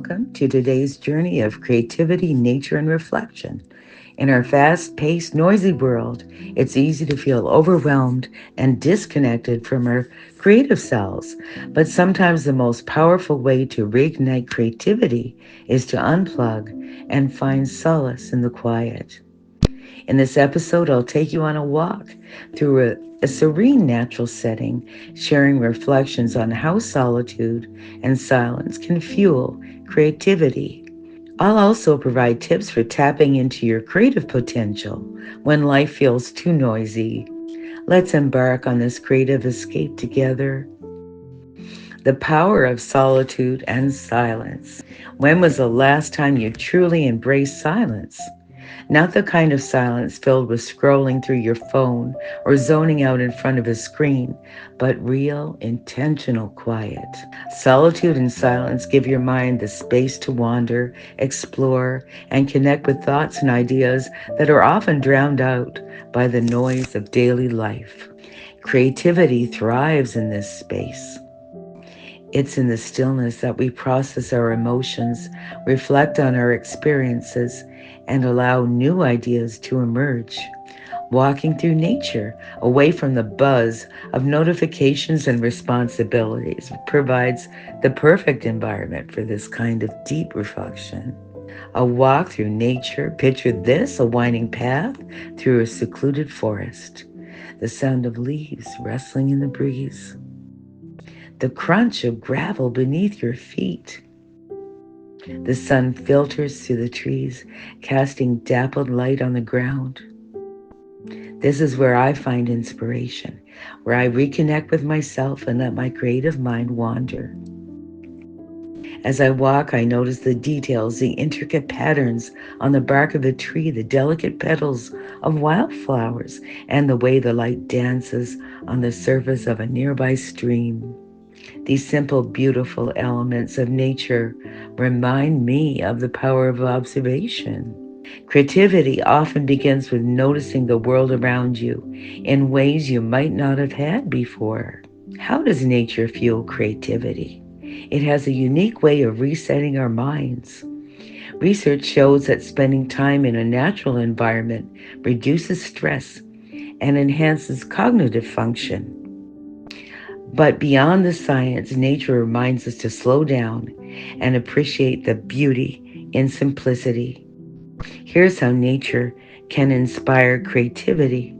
welcome to today's journey of creativity, nature, and reflection. In our fast paced, noisy world, it's easy to feel overwhelmed and disconnected from our creative selves. But sometimes the most powerful way to reignite creativity is to unplug and find solace in the quiet. In this episode, I'll take you on a walk through a serene natural setting, sharing reflections on how solitude and silence can fuel creativity. I'll also provide tips for tapping into your creative potential when life feels too noisy. Let's embark on this creative escape together. The power of solitude and silence. When was the last time you truly embraced silence? Not the kind of silence filled with scrolling through your phone or zoning out in front of a screen, but real, intentional quiet. Solitude and silence give your mind the space to wander, explore, and connect with thoughts and ideas that are often drowned out by the noise of daily life. Creativity thrives in this space. It's in the stillness that we process our emotions, reflect on our experiences, and allow new ideas to emerge. Walking through nature, away from the buzz of notifications and responsibilities, provides the perfect environment for this kind of deep reflection. A walk through nature, picture this, a winding path through a secluded forest. The sound of leaves rustling in the breeze, the crunch of gravel beneath your feet. The sun filters through the trees, casting dappled light on the ground. This is where I find inspiration, where I reconnect with myself and let my creative mind wander. As I walk, I notice the details, the intricate patterns on the bark of a tree, the delicate petals of wildflowers, and the way the light dances on the surface of a nearby stream. These simple, beautiful elements of nature remind me of the power of observation. Creativity often begins with noticing the world around you in ways you might not have had before. How does nature fuel creativity? It has a unique way of resetting our minds. Research shows that spending time in a natural environment reduces stress and enhances cognitive function. But beyond the science, nature reminds us to slow down and appreciate the beauty in simplicity. Here's how nature can inspire creativity.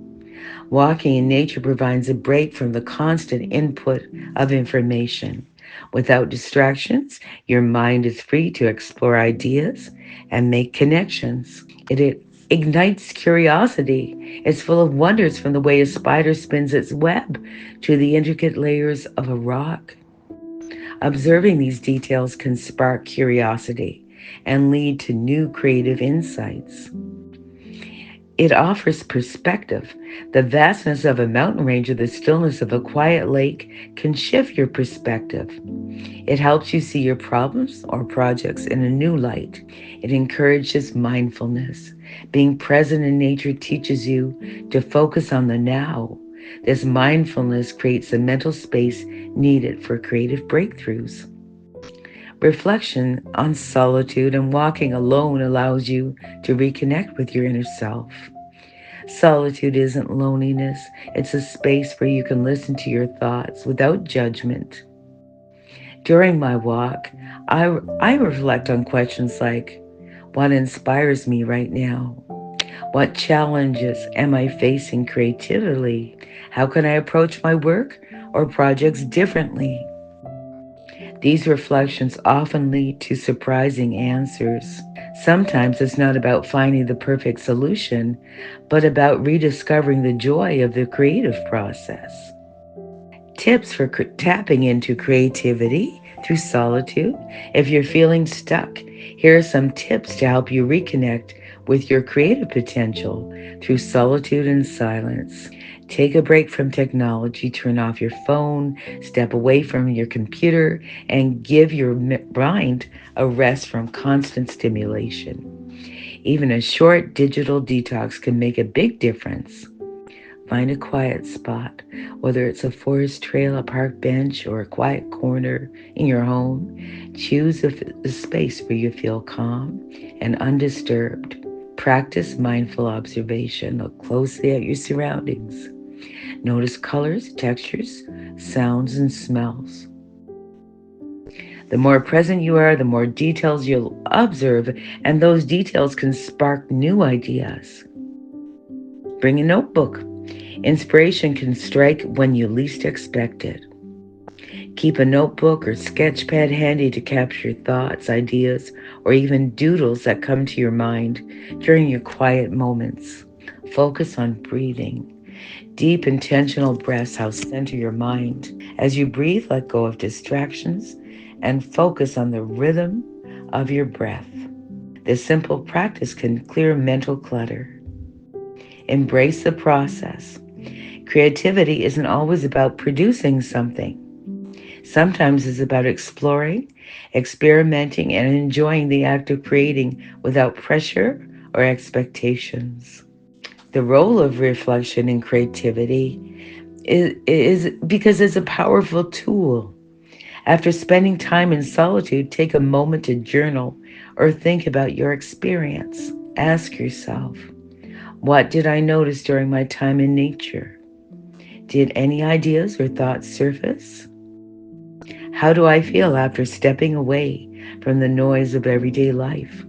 Walking in nature provides a break from the constant input of information. Without distractions, your mind is free to explore ideas and make connections. It ignites curiosity. It's full of wonders, from the way a spider spins its web to the intricate layers of a rock. Observing these details can spark curiosity and lead to new creative insights. It offers perspective. The vastness of a mountain range or the stillness of a quiet lake can shift your perspective. It helps you see your problems or projects in a new light. It encourages mindfulness. Being present in nature teaches you to focus on the now. This mindfulness creates the mental space needed for creative breakthroughs. Reflection on solitude and walking alone allows you to reconnect with your inner self. Solitude isn't loneliness, it's a space where you can listen to your thoughts without judgment. During my walk, I reflect on questions like, what inspires me right now? What challenges am I facing creatively? How can I approach my work or projects differently? These reflections often lead to surprising answers. Sometimes it's not about finding the perfect solution, but about rediscovering the joy of the creative process. Tips for tapping into creativity through solitude. If you're feeling stuck, here are some tips to help you reconnect with your creative potential through solitude and silence. Take a break from technology, turn off your phone, step away from your computer, and give your mind a rest from constant stimulation. Even a short digital detox can make a big difference. Find a quiet spot, whether it's a forest trail, a park bench, or a quiet corner in your home. Choose a space where you feel calm and undisturbed. Practice mindful observation. Look closely at your surroundings. Notice colors, textures, sounds, and smells. The more present you are, the more details you'll observe, and those details can spark new ideas. Bring a notebook. Inspiration can strike when you least expect it. Keep a notebook or sketch pad handy to capture thoughts, ideas, or even doodles that come to your mind during your quiet moments. Focus on breathing. Deep, intentional breaths help center your mind. As you breathe, let go of distractions and focus on the rhythm of your breath. This simple practice can clear mental clutter. Embrace the process. Creativity isn't always about producing something. Sometimes it's about exploring, experimenting, and enjoying the act of creating without pressure or expectations. The role of reflection in creativity is because it's a powerful tool. After spending time in solitude, take a moment to journal or think about your experience. Ask yourself, what did I notice during my time in nature? Did any ideas or thoughts surface? How do I feel after stepping away from the noise of everyday life?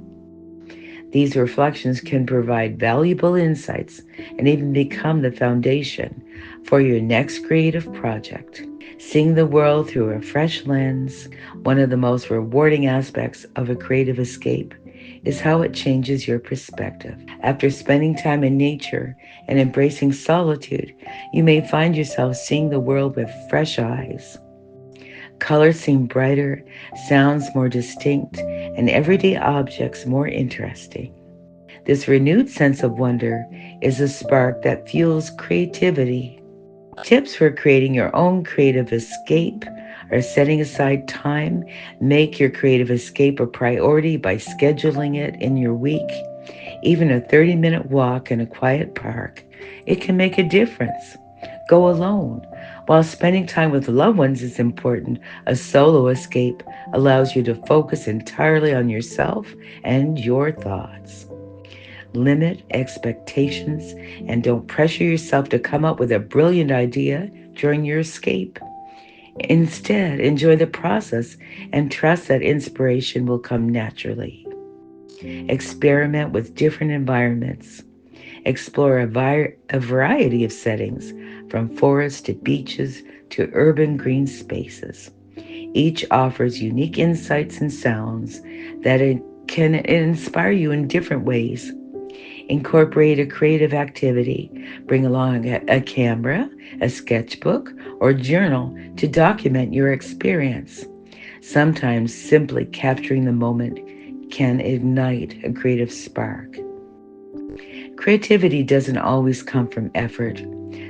These reflections can provide valuable insights and even become the foundation for your next creative project. Seeing the world through a fresh lens, one of the most rewarding aspects of a creative escape, is how it changes your perspective. After spending time in nature and embracing solitude, you may find yourself seeing the world with fresh eyes. Colors seem brighter, sounds more distinct, and everyday objects more interesting. This renewed sense of wonder is a spark that fuels creativity. Tips for creating your own creative escape are setting aside time. Make your creative escape a priority by scheduling it in your week. Even a 30-minute walk in a quiet park, it can make a difference. Go alone. While spending time with loved ones is important, a solo escape allows you to focus entirely on yourself and your thoughts. Limit expectations and don't pressure yourself to come up with a brilliant idea during your escape. Instead, enjoy the process and trust that inspiration will come naturally. Experiment with different environments. Explore a variety of settings, from forests to beaches to urban green spaces. Each offers unique insights and sounds that can inspire you in different ways. Incorporate a creative activity. Bring along a camera, a sketchbook, or journal to document your experience. Sometimes simply capturing the moment can ignite a creative spark. Creativity doesn't always come from effort.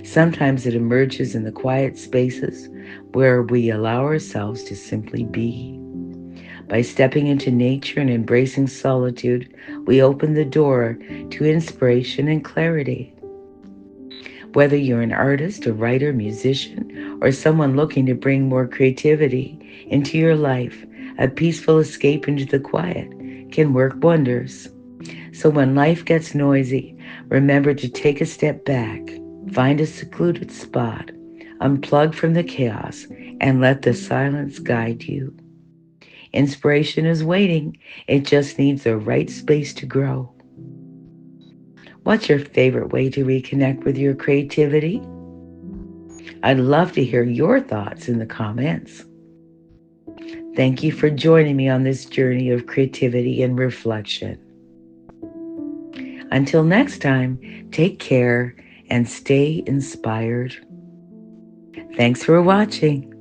Sometimes it emerges in the quiet spaces where we allow ourselves to simply be. By stepping into nature and embracing solitude, we open the door to inspiration and clarity. Whether you're an artist, a writer, musician, or someone looking to bring more creativity into your life, a peaceful escape into the quiet can work wonders. So when life gets noisy, remember to take a step back, find a secluded spot, unplug from the chaos, and let the silence guide you. Inspiration is waiting. It just needs the right space to grow. What's your favorite way to reconnect with your creativity? I'd love to hear your thoughts in the comments. Thank you for joining me on this journey of creativity and reflection. Until next time, take care and stay inspired. Thanks for watching.